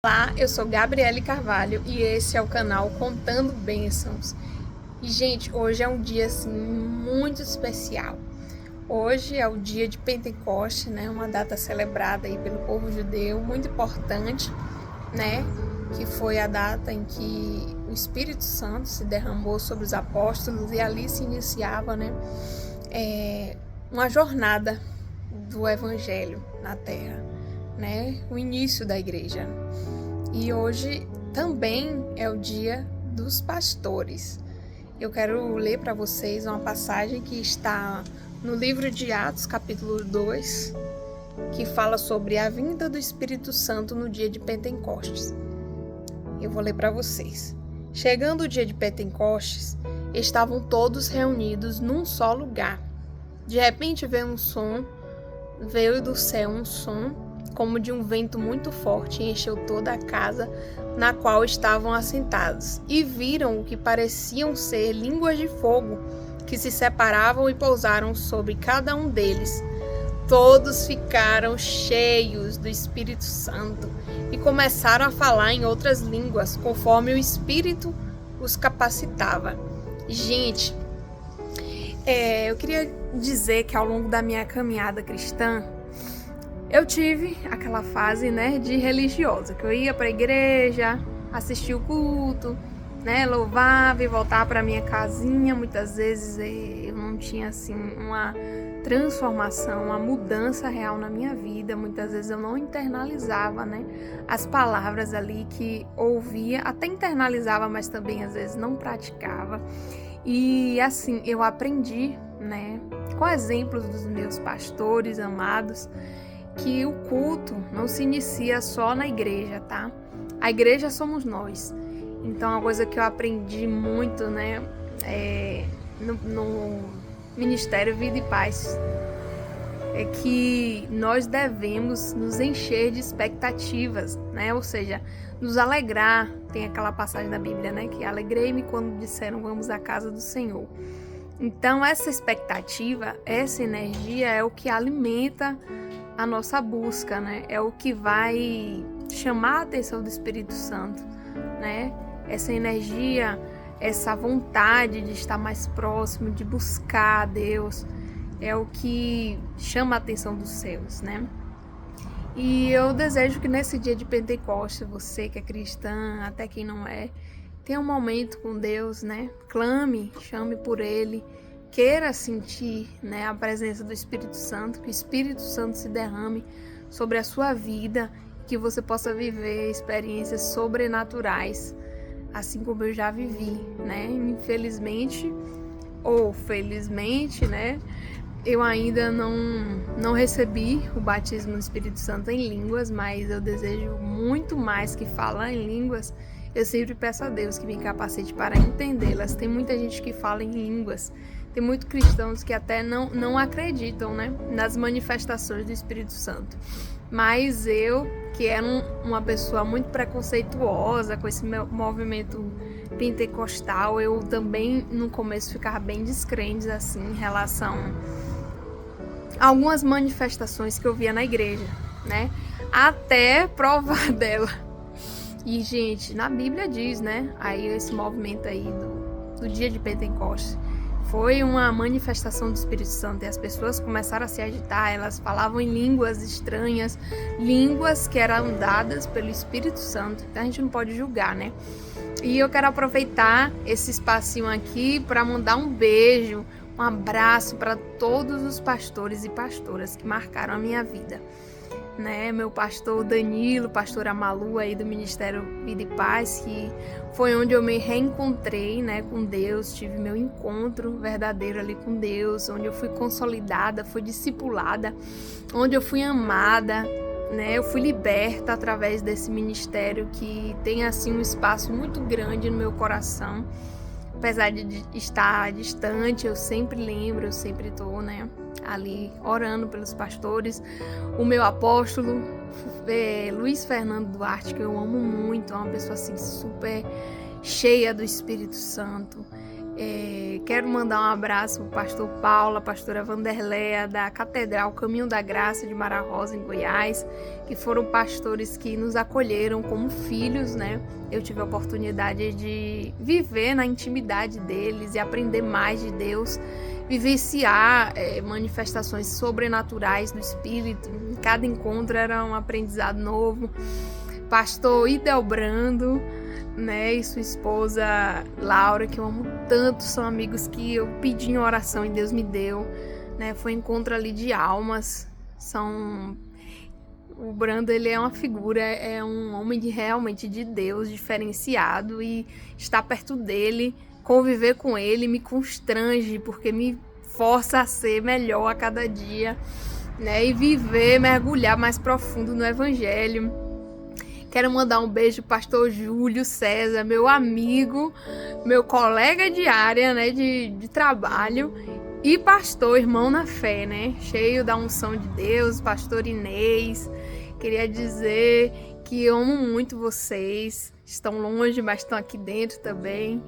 Olá, eu sou Gabriele Carvalho e esse é o canal Contando Bênçãos. E, gente, hoje é um dia assim muito especial. Hoje é o dia de Pentecoste, né? Uma data celebrada aí pelo povo judeu, muito importante, né? Que foi a data em que o Espírito Santo se derramou sobre os apóstolos e ali se iniciava, né? Uma jornada do Evangelho na Terra, né? O início da igreja. E hoje também é o dia dos pastores. Eu quero ler para vocês uma passagem que está no livro de Atos, capítulo 2, que fala sobre a vinda do Espírito Santo no dia de Pentecostes. Eu vou ler para vocês. Chegando o dia de Pentecostes, estavam todos reunidos num só lugar. De repente veio do céu um som como de um vento muito forte, e encheu toda a casa na qual estavam assentados, e viram o que pareciam ser línguas de fogo, que se separavam e pousaram sobre cada um deles. Todos ficaram cheios do Espírito Santo e começaram a falar em outras línguas, conforme o Espírito os capacitava. Gente, eu queria dizer que ao longo da minha caminhada cristã, eu tive aquela fase, né, de religiosa, que eu ia para a igreja, assistia o culto, né, louvava e voltava para minha casinha. Muitas vezes eu não tinha assim uma transformação, uma mudança real na minha vida. Muitas vezes eu não internalizava, né, as palavras ali que ouvia, até internalizava, mas também às vezes não praticava. E assim, eu aprendi, né, com exemplos dos meus pastores amados, que o culto não se inicia só na igreja, tá? A igreja somos nós. Então, uma coisa que eu aprendi muito, né, no Ministério Vida e Paz, é que nós devemos nos encher de expectativas, né? Ou seja, nos alegrar. Tem aquela passagem da Bíblia, né, que alegrei-me quando disseram vamos à casa do Senhor. Então, essa expectativa, essa energia é o que alimenta a nossa busca, né? É o que vai chamar a atenção do Espírito Santo, né? Essa energia, essa vontade de estar mais próximo, de buscar a Deus, é o que chama a atenção dos céus, né? E eu desejo que nesse dia de Pentecostes, você que é cristã, até quem não é, tenha um momento com Deus, né? Clame, chame por Ele, queira sentir, né, a presença do Espírito Santo, que o Espírito Santo se derrame sobre a sua vida, que você possa viver experiências sobrenaturais, assim como eu já vivi, né? Infelizmente ou felizmente, né, eu ainda não recebi o batismo do Espírito Santo em línguas, mas eu desejo muito mais que falar em línguas. Eu sempre peço a Deus que me capacite para entendê-las. Tem muita gente que fala em línguas, tem muitos cristãos que até não acreditam, né, nas manifestações do Espírito Santo. Mas eu, que era uma pessoa muito preconceituosa com esse meu movimento pentecostal, eu também no começo ficava bem descrente assim em relação a algumas manifestações que eu via na igreja, né, até provar dela. E, gente, na Bíblia diz, né, aí esse movimento aí do dia de Pentecostes foi uma manifestação do Espírito Santo, e as pessoas começaram a se agitar, elas falavam em línguas estranhas, línguas que eram dadas pelo Espírito Santo. Então a gente não pode julgar, né? E eu quero aproveitar esse espacinho aqui para mandar um beijo, um abraço para todos os pastores e pastoras que marcaram a minha vida, né? Meu pastor Danilo, pastora Malu aí do Ministério Vida e Paz, que foi onde eu me reencontrei, né, com Deus, tive meu encontro verdadeiro ali com Deus, onde eu fui consolidada, fui discipulada, onde eu fui amada, né? Eu fui liberta através desse ministério que tem assim um espaço muito grande no meu coração. Apesar de estar distante, eu sempre lembro, eu sempre estou, né, ali orando pelos pastores. O meu apóstolo, Luiz Fernando Duarte, que eu amo muito, é uma pessoa assim super cheia do Espírito Santo. Quero mandar um abraço pro pastor Paulo, a pastora Vanderleia, da Catedral Caminho da Graça de Mara Rosa, em Goiás, que foram pastores que nos acolheram como filhos, né? Eu tive a oportunidade de viver na intimidade deles e aprender mais de Deus, vivenciar manifestações sobrenaturais do Espírito. Em cada encontro era um aprendizado novo. Pastor Idelbrando, né, e sua esposa Laura, que eu amo tanto, são amigos que eu pedi em oração e Deus me deu, né? Foi um encontro ali de almas. O Brando, ele é uma figura, é um homem realmente de Deus, diferenciado, e estar perto dele, conviver com ele, me constrange, porque me força a ser melhor a cada dia, né? E viver, mergulhar mais profundo no Evangelho. Quero mandar um beijo pro pastor Júlio César, meu amigo, meu colega de área, né, de trabalho, e pastor, irmão na fé, né, cheio da unção de Deus, pastor Inês. Queria dizer que eu amo muito vocês, estão longe, mas estão aqui dentro também.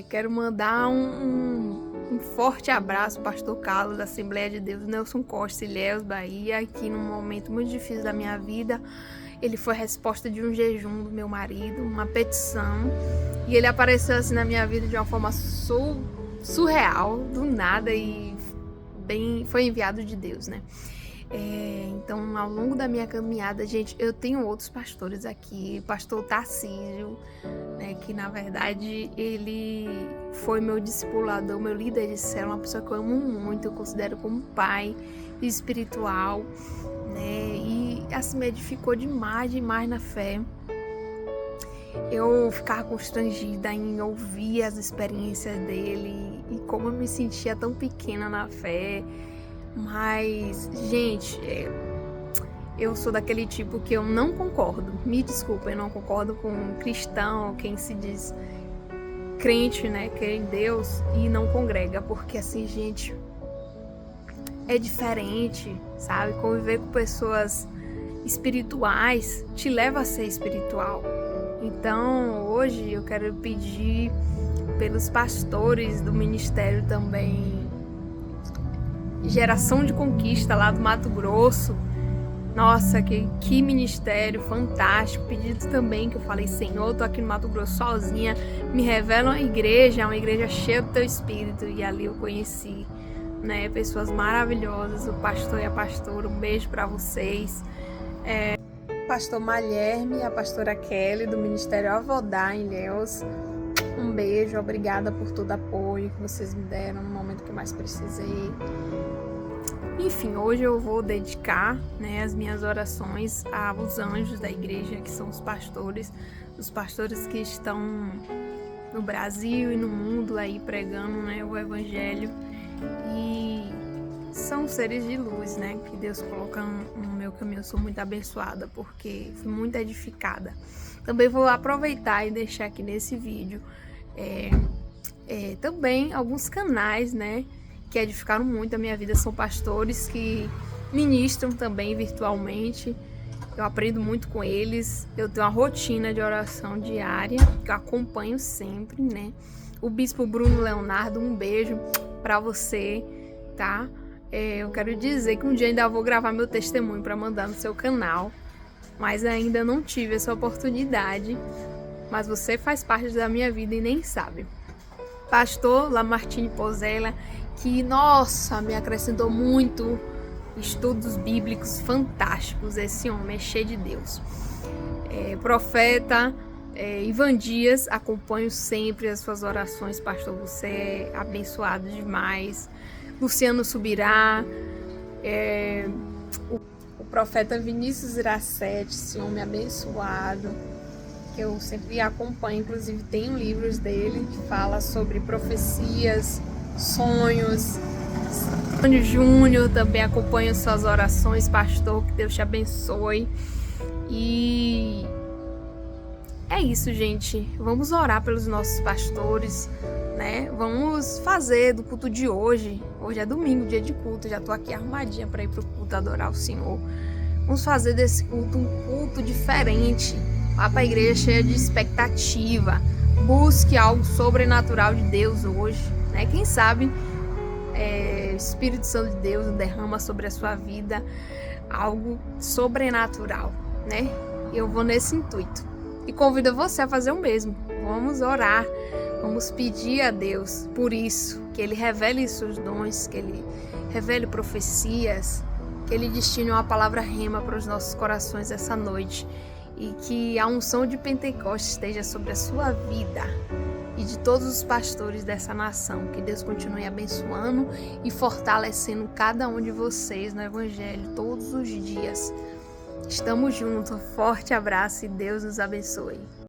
Quero mandar um forte abraço ao pastor Carlos, da Assembleia de Deus, Nelson Costa, Ilhéus, Bahia, que num momento muito difícil da minha vida, ele foi a resposta de um jejum do meu marido, uma petição, e ele apareceu assim na minha vida de uma forma surreal, do nada, e foi enviado de Deus, né? Então, ao longo da minha caminhada, gente, eu tenho outros pastores aqui, o pastor Tarcísio, né, que na verdade ele foi meu discipulador, meu líder de célula, uma pessoa que eu amo muito, eu considero como pai espiritual, né, e assim me edificou demais na fé. Eu ficava constrangida em ouvir as experiências dele e como eu me sentia tão pequena na fé. Mas, gente, eu sou daquele tipo que eu não concordo. Me desculpa, eu não concordo com um cristão, quem se diz crente, né, crê em Deus e não congrega. Porque assim, gente, é diferente, sabe? Conviver com pessoas espirituais te leva a ser espiritual. Então, hoje eu quero pedir pelos pastores do ministério também, Geração de Conquista, lá do Mato Grosso. Nossa, que ministério fantástico. Pedido também que eu falei, Senhor, eu tô aqui no Mato Grosso sozinha, me revela uma igreja cheia do teu espírito. E ali eu conheci, né, pessoas maravilhosas, o pastor e a pastora. Um beijo para vocês. Pastor Malherme e a pastora Kelly, do Ministério Avodá, em Ilhéus. Um beijo, obrigada por todo o apoio que vocês me deram no momento que eu mais precisei. Enfim, hoje eu vou dedicar, né, as minhas orações aos anjos da igreja, que são os pastores que estão no Brasil e no mundo aí pregando, né, o Evangelho. E são seres de luz, né, que Deus coloca no meu caminho. Eu sou muito abençoada porque fui muito edificada. Também vou aproveitar e deixar aqui nesse vídeo também alguns canais, né, que edificaram muito a minha vida. São pastores que ministram também virtualmente. Eu aprendo muito com eles. Eu tenho uma rotina de oração diária que eu acompanho sempre, né? O bispo Bruno Leonardo, um beijo para você, tá? Eu quero dizer que um dia ainda vou gravar meu testemunho para mandar no seu canal, mas ainda não tive essa oportunidade. Mas você faz parte da minha vida e nem sabe. Pastor Lamartine Pozella, que, nossa, me acrescentou muito, estudos bíblicos fantásticos. Esse homem é cheio de Deus. Profeta Ivan Dias, acompanho sempre as suas orações, pastor, você é abençoado demais. Luciano Subirá, o profeta Vinícius Iracete, esse homem abençoado, que eu sempre acompanho, inclusive tenho livros dele que fala sobre profecias, sonhos. Antônio Júnior, também acompanho suas orações, pastor, que Deus te abençoe. E é isso, gente, vamos orar pelos nossos pastores, né? Vamos fazer do culto de hoje é domingo, dia de culto, já tô aqui arrumadinha para ir pro culto adorar o Senhor. Vamos fazer desse culto um culto diferente, lá para a igreja cheia de expectativa, Busque algo sobrenatural de Deus hoje, né? Quem sabe o Espírito Santo de Deus derrama sobre a sua vida algo sobrenatural, né? Eu vou nesse intuito e convido você a fazer o mesmo. Vamos orar, vamos pedir a Deus por isso, que Ele revele seus dons, que Ele revele profecias, que Ele destine uma palavra rema para os nossos corações essa noite e que a unção de Pentecostes esteja sobre a sua vida e de todos os pastores dessa nação. Que Deus continue abençoando e fortalecendo cada um de vocês no Evangelho todos os dias. Estamos juntos. Forte abraço e Deus nos abençoe.